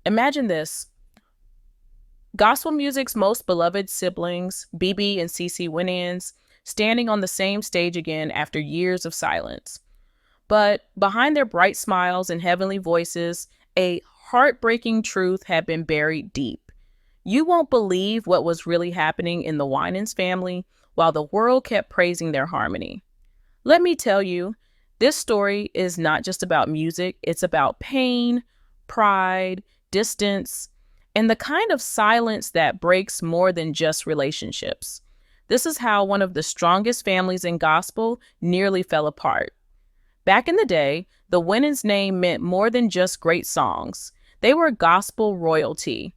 Imagine this. Gospel music's most beloved siblings, BeBe and CeCe Winans, standing on the same stage again after years of silence. But behind their bright smiles and heavenly voices, a heartbreaking truth had been buried deep. You won't believe what was really happening in the Winans family while the world kept praising their harmony. Let me tell you, this story is not just about music, it's about pain, pride, distance, and the kind of silence that breaks more than just relationships. This is how one of the strongest families in gospel nearly fell apart. Back in the day, the Winans name meant more than just great songs. They were gospel royalty.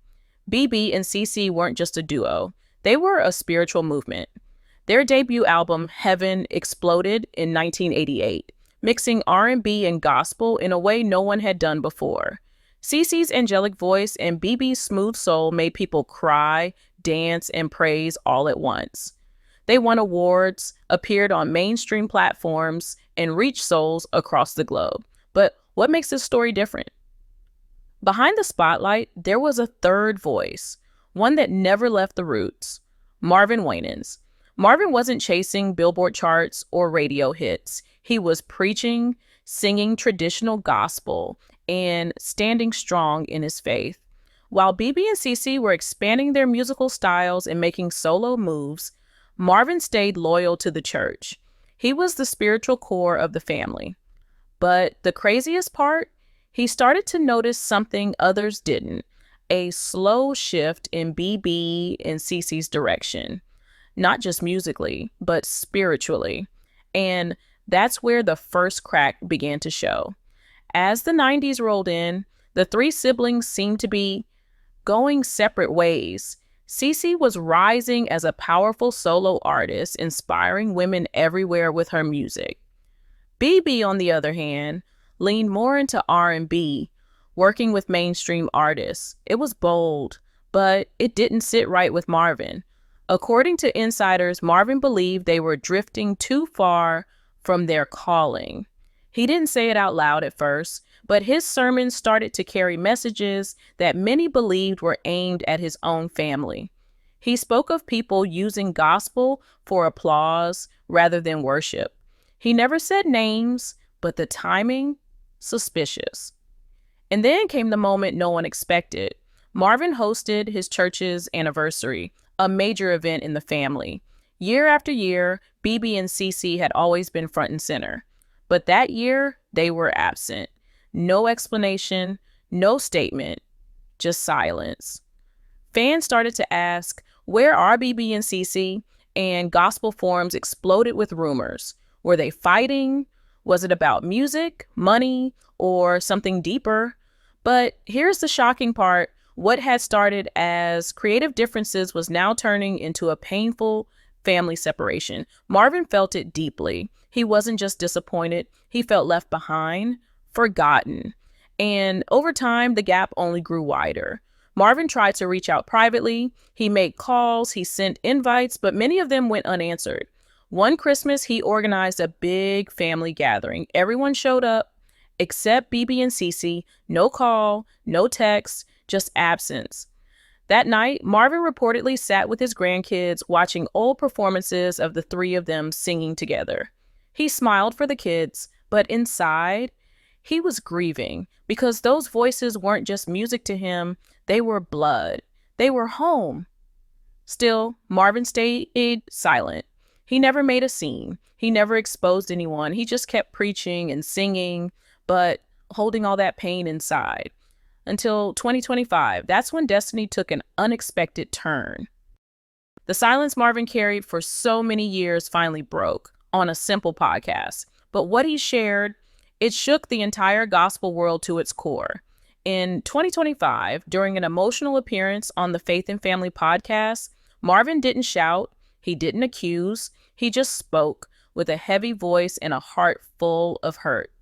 BeBe and CeCe weren't just a duo. They were a spiritual movement. Their debut album, Heaven, exploded in 1988, mixing R&B and gospel in a way no one had done before. CeCe's angelic voice and BeBe's smooth soul made people cry, dance, and praise all at once. They won awards, appeared on mainstream platforms, and reached souls across the globe. But what makes this story different? Behind the spotlight, there was a third voice, one that never left the roots: Marvin Winans. Marvin wasn't chasing Billboard charts or radio hits. He was preaching, singing traditional gospel, and standing strong in his faith. While BeBe and CeCe were expanding their musical styles and making solo moves, Marvin stayed loyal to the church. He was the spiritual core of the family. But the craziest part, he started to notice something others didn't: a slow shift in BeBe and CeCe's direction. Not just musically, but spiritually. And that's where the first crack began to show. As the 90s rolled in, the three siblings seemed to be going separate ways. CeCe was rising as a powerful solo artist, inspiring women everywhere with her music. BeBe, on the other hand, leaned more into R&B, working with mainstream artists. It was bold, but it didn't sit right with Marvin. According to insiders, Marvin believed they were drifting too far from their calling. He didn't say it out loud at first, but his sermons started to carry messages that many believed were aimed at his own family. He spoke of people using gospel for applause rather than worship. He never said names, but the timing, suspicious. And then came the moment no one expected. Marvin hosted his church's anniversary, a major event in the family. Year after year, BeBe and CeCe had always been front and center. But that year, they were absent. No explanation, no statement, just silence. Fans started to ask, where are BeBe and CeCe? And gospel forums exploded with rumors. Were they fighting? Was it about music, money, or something deeper? But here's the shocking part. What had started as creative differences was now turning into a painful family separation. Marvin felt it deeply. He wasn't just disappointed. He felt left behind, forgotten. And over time, the gap only grew wider. Marvin tried to reach out privately. He made calls, he sent invites, but many of them went unanswered. One Christmas, he organized a big family gathering. Everyone showed up except BeBe and CeCe. No call, no text, just absence. That night, Marvin reportedly sat with his grandkids watching old performances of the three of them singing together. He smiled for the kids, but inside, he was grieving because those voices weren't just music to him, they were blood. They were home. Still, Marvin stayed silent. He never made a scene. He never exposed anyone. He just kept preaching and singing, but holding all that pain inside. Until 2025, that's when destiny took an unexpected turn. The silence Marvin carried for so many years finally broke on a simple podcast. But what he shared, it shook the entire gospel world to its core. In 2025, during an emotional appearance on the Faith and Family podcast, Marvin didn't shout, he didn't accuse, he just spoke with a heavy voice and a heart full of hurt.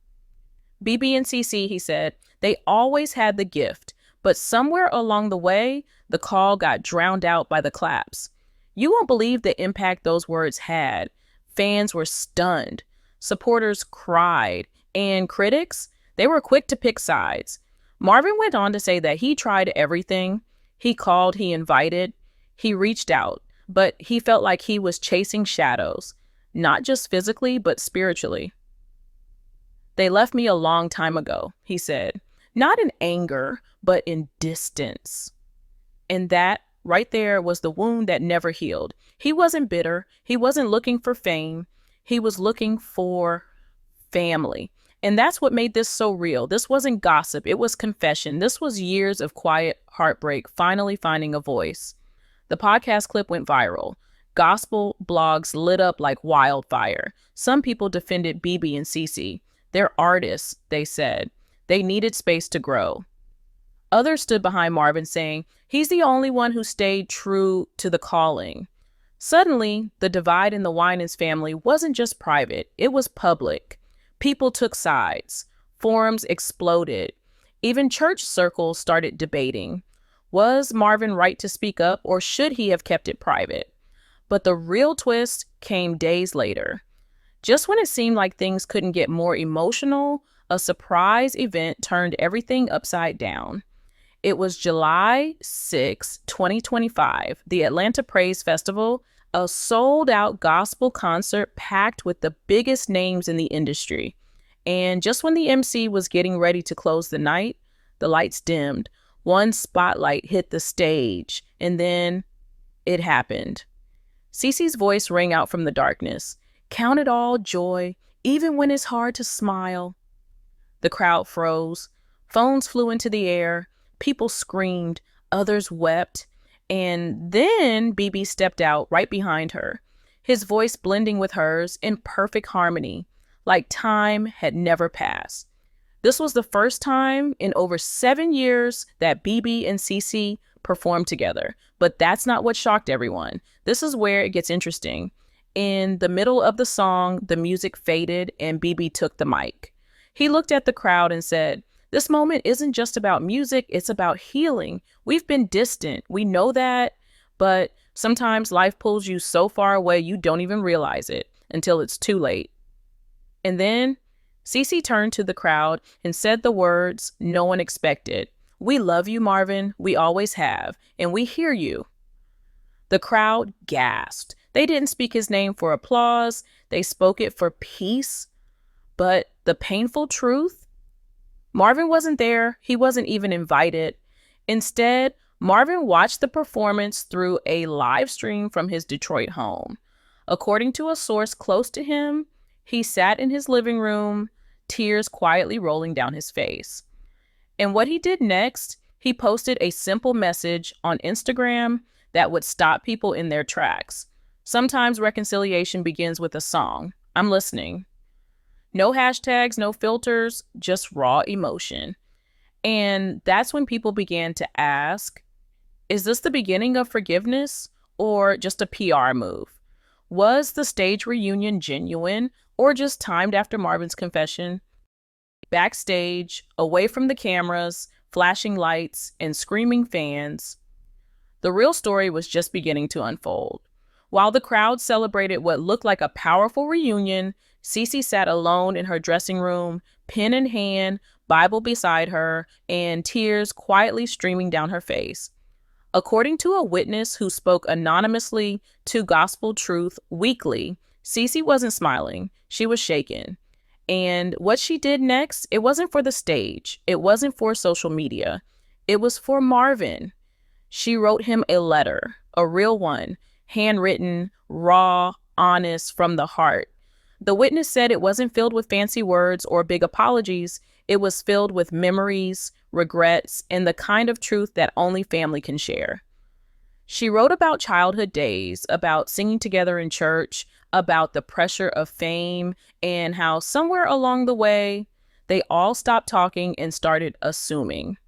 BeBe and CeCe, he said, they always had the gift, but somewhere along the way, the call got drowned out by the claps. You won't believe the impact those words had. Fans were stunned, supporters cried, and critics, they were quick to pick sides. Marvin went on to say that he tried everything. He called, he invited, he reached out, but he felt like he was chasing shadows, not just physically, but spiritually. They left me a long time ago, he said, not in anger, but in distance. And that right there was the wound that never healed. He wasn't bitter. He wasn't looking for fame. He was looking for family. And that's what made this so real. This wasn't gossip. It was confession. This was years of quiet heartbreak finally finding a voice. The podcast clip went viral. Gospel blogs lit up like wildfire. Some people defended BeBe and CeCe. They're artists, they said. They needed space to grow. Others stood behind Marvin saying, he's the only one who stayed true to the calling. Suddenly, the divide in the Winans family wasn't just private, it was public. People took sides. Forums exploded. Even church circles started debating. Was Marvin right to speak up, or should he have kept it private? But the real twist came days later. Just when it seemed like things couldn't get more emotional, a surprise event turned everything upside down. It was July 6, 2025, the Atlanta Praise Festival, a sold-out gospel concert packed with the biggest names in the industry. And just when the MC was getting ready to close the night, the lights dimmed. One spotlight hit the stage, and then it happened. CeCe's voice rang out from the darkness. Count it all joy, even when it's hard to smile. The crowd froze. Phones flew into the air. People screamed. Others wept. And then BeBe stepped out right behind her, his voice blending with hers in perfect harmony, like time had never passed. This was the first time in over 7 years that BeBe and CeCe performed together. But that's not what shocked everyone. This is where it gets interesting. In the middle of the song, the music faded and BeBe took the mic. He looked at the crowd and said, this moment isn't just about music, it's about healing. We've been distant, we know that, but sometimes life pulls you so far away you don't even realize it until it's too late. And then CeCe turned to the crowd and said the words no one expected. We love you, Marvin, we always have, and we hear you. The crowd gasped. They didn't speak his name for applause, they spoke it for peace. But the painful truth? Marvin wasn't there. He wasn't even invited. Instead, Marvin watched the performance through a live stream from his Detroit home. According to a source close to him, he sat in his living room, tears quietly rolling down his face. And what he did next, he posted a simple message on Instagram that would stop people in their tracks. Sometimes reconciliation begins with a song. I'm listening. No hashtags, no filters, just raw emotion. And that's when people began to ask, is this the beginning of forgiveness or just a PR move? Was the stage reunion genuine or just timed after Marvin's confession? Backstage, away from the cameras, flashing lights, and screaming fans, the real story was just beginning to unfold. While the crowd celebrated what looked like a powerful reunion, CeCe sat alone in her dressing room, pen in hand, Bible beside her, and tears quietly streaming down her face. According to a witness who spoke anonymously to Gospel Truth Weekly, CeCe wasn't smiling. She was shaken. And what she did next, it wasn't for the stage. It wasn't for social media. It was for Marvin. She wrote him a letter, a real one, handwritten, raw, honest, from the heart. The witness said it wasn't filled with fancy words or big apologies. It was filled with memories, regrets, and the kind of truth that only family can share. She wrote about childhood days, about singing together in church, about the pressure of fame, and how somewhere along the way, they all stopped talking and started assuming.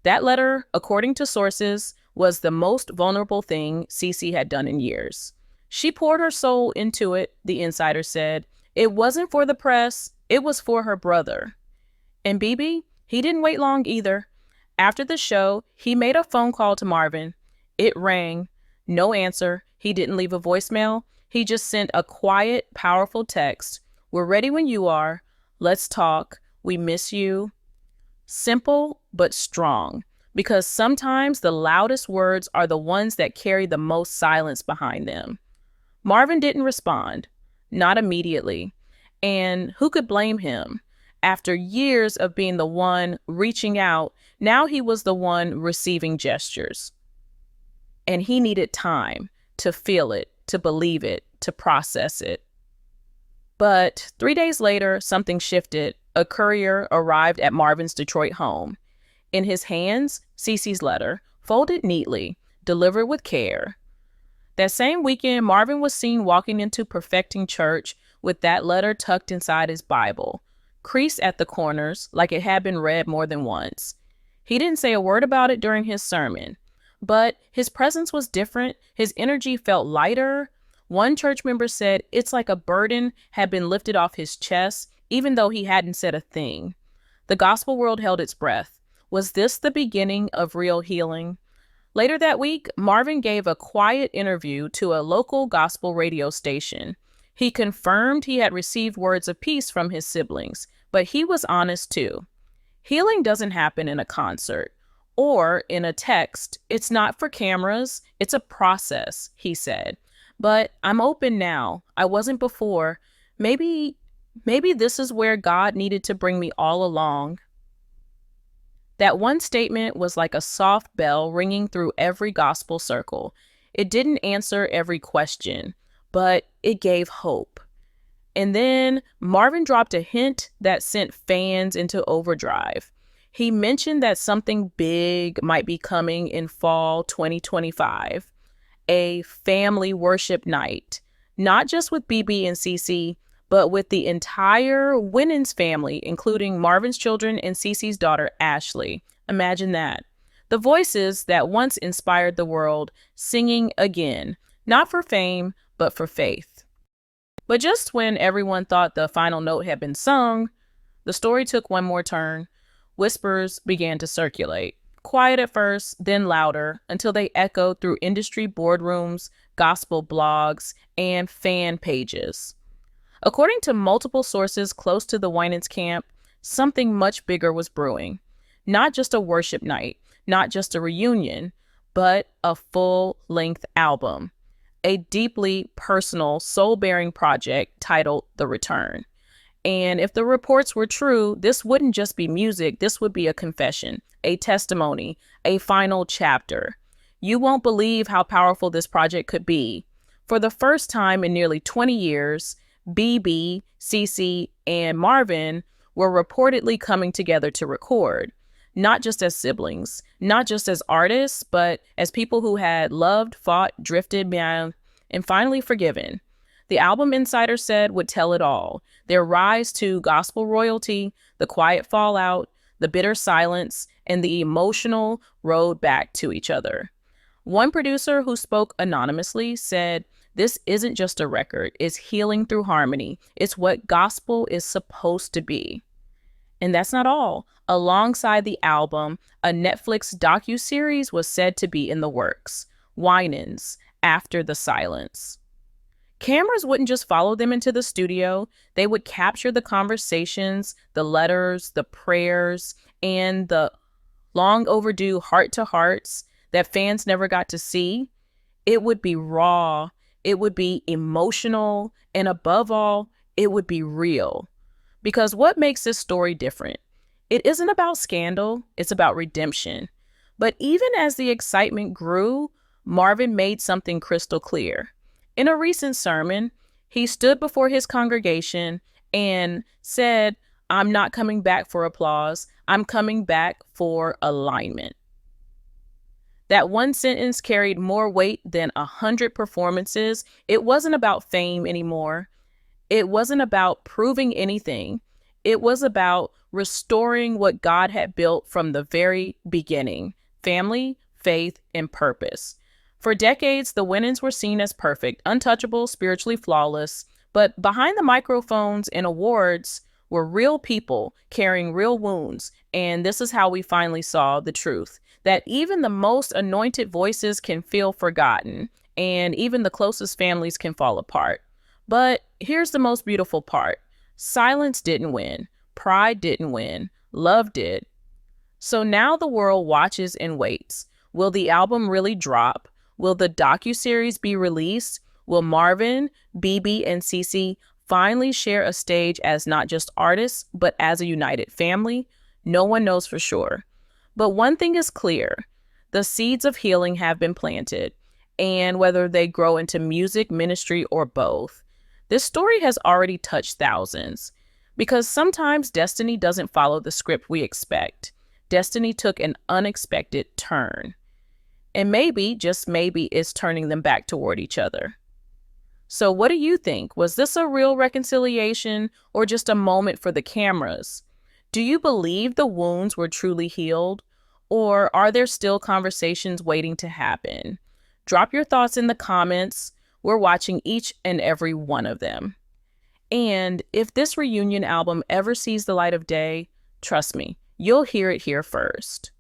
That letter, according to sources, was the most vulnerable thing CeCe had done in years. She poured her soul into it, the insider said. It wasn't for the press, it was for her brother. And BeBe, he didn't wait long either. After the show, he made a phone call to Marvin. It rang. No answer. He didn't leave a voicemail. He just sent a quiet, powerful text. We're ready when you are. Let's talk. We miss you. Simple but strong, because sometimes the loudest words are the ones that carry the most silence behind them. Marvin didn't respond, not immediately. And who could blame him? After years of being the one reaching out, now he was the one receiving gestures. And he needed time to feel it, to believe it, to process it. But 3 days later, something shifted. A courier arrived at Marvin's Detroit home. In his hands, CeCe's letter, folded neatly, delivered with care. That same weekend, Marvin was seen walking into Perfecting Church with that letter tucked inside his Bible, creased at the corners like it had been read more than once. He didn't say a word about it during his sermon, but his presence was different. His energy felt lighter. One church member said it's like a burden had been lifted off his chest, even though he hadn't said a thing. The gospel world held its breath. Was this the beginning of real healing? Later that week, Marvin gave a quiet interview to a local gospel radio station. He confirmed he had received words of peace from his siblings, but he was honest too. Healing doesn't happen in a concert or in a text. It's not for cameras. It's a process, he said. But I'm open now. I wasn't before. Maybe this is where God needed to bring me all along. That one statement was like a soft bell ringing through every gospel circle. It didn't answer every question, but it gave hope. And then Marvin dropped a hint that sent fans into overdrive. He mentioned that something big might be coming in fall 2025, a family worship night, not just with BeBe and CeCe, but with the entire Winans family, including Marvin's children and CeCe's daughter, Ashley. Imagine that. The voices that once inspired the world singing again, not for fame, but for faith. But just when everyone thought the final note had been sung, the story took one more turn. Whispers began to circulate. Quiet at first, then louder, until they echoed through industry boardrooms, gospel blogs, and fan pages. According to multiple sources close to the Winans camp, something much bigger was brewing. Not just a worship night, not just a reunion, but a full-length album. A deeply personal, soul-bearing project titled The Return. And if the reports were true, this wouldn't just be music, this would be a confession, a testimony, a final chapter. You won't believe how powerful this project could be. For the first time in nearly 20 years, BeBe, CeCe, and Marvin were reportedly coming together to record, not just as siblings, not just as artists, but as people who had loved, fought, drifted, and finally forgiven. The album Insider said would tell it all: their rise to gospel royalty, the quiet fallout, the bitter silence, and the emotional road back to each other. One producer who spoke anonymously said, "This isn't just a record, it's healing through harmony. It's what gospel is supposed to be." And that's not all. Alongside the album, a Netflix docuseries was said to be in the works, Winans, After the Silence. Cameras wouldn't just follow them into the studio. They would capture the conversations, the letters, the prayers, and the long overdue heart-to-hearts that fans never got to see. It would be raw. It would be emotional, and above all, it would be real. Because what makes this story different? It isn't about scandal, it's about redemption. But even as the excitement grew, Marvin made something crystal clear. In a recent sermon, he stood before his congregation and said, "I'm not coming back for applause, I'm coming back for alignment." That one sentence carried more weight than 100 performances. It wasn't about fame anymore. It wasn't about proving anything. It was about restoring what God had built from the very beginning: family, faith, and purpose. For decades, the Winans were seen as perfect, untouchable, spiritually flawless. But behind the microphones and awards were real people carrying real wounds. And this is how we finally saw the truth: that even the most anointed voices can feel forgotten, and even the closest families can fall apart. But here's the most beautiful part. Silence didn't win. Pride didn't win. Love did. So now the world watches and waits. Will the album really drop? Will the docuseries be released? Will Marvin, BeBe, and CeCe finally share a stage as not just artists, but as a united family? No one knows for sure. But one thing is clear: the seeds of healing have been planted, and whether they grow into music, ministry, or both, this story has already touched thousands. Because sometimes destiny doesn't follow the script we expect. Destiny took an unexpected turn. And maybe, just maybe, it's turning them back toward each other. So, what do you think? Was this a real reconciliation or just a moment for the cameras? Do you believe the wounds were truly healed? Or are there still conversations waiting to happen? Drop your thoughts in the comments. We're watching each and every one of them. And if this reunion album ever sees the light of day, trust me, you'll hear it here first.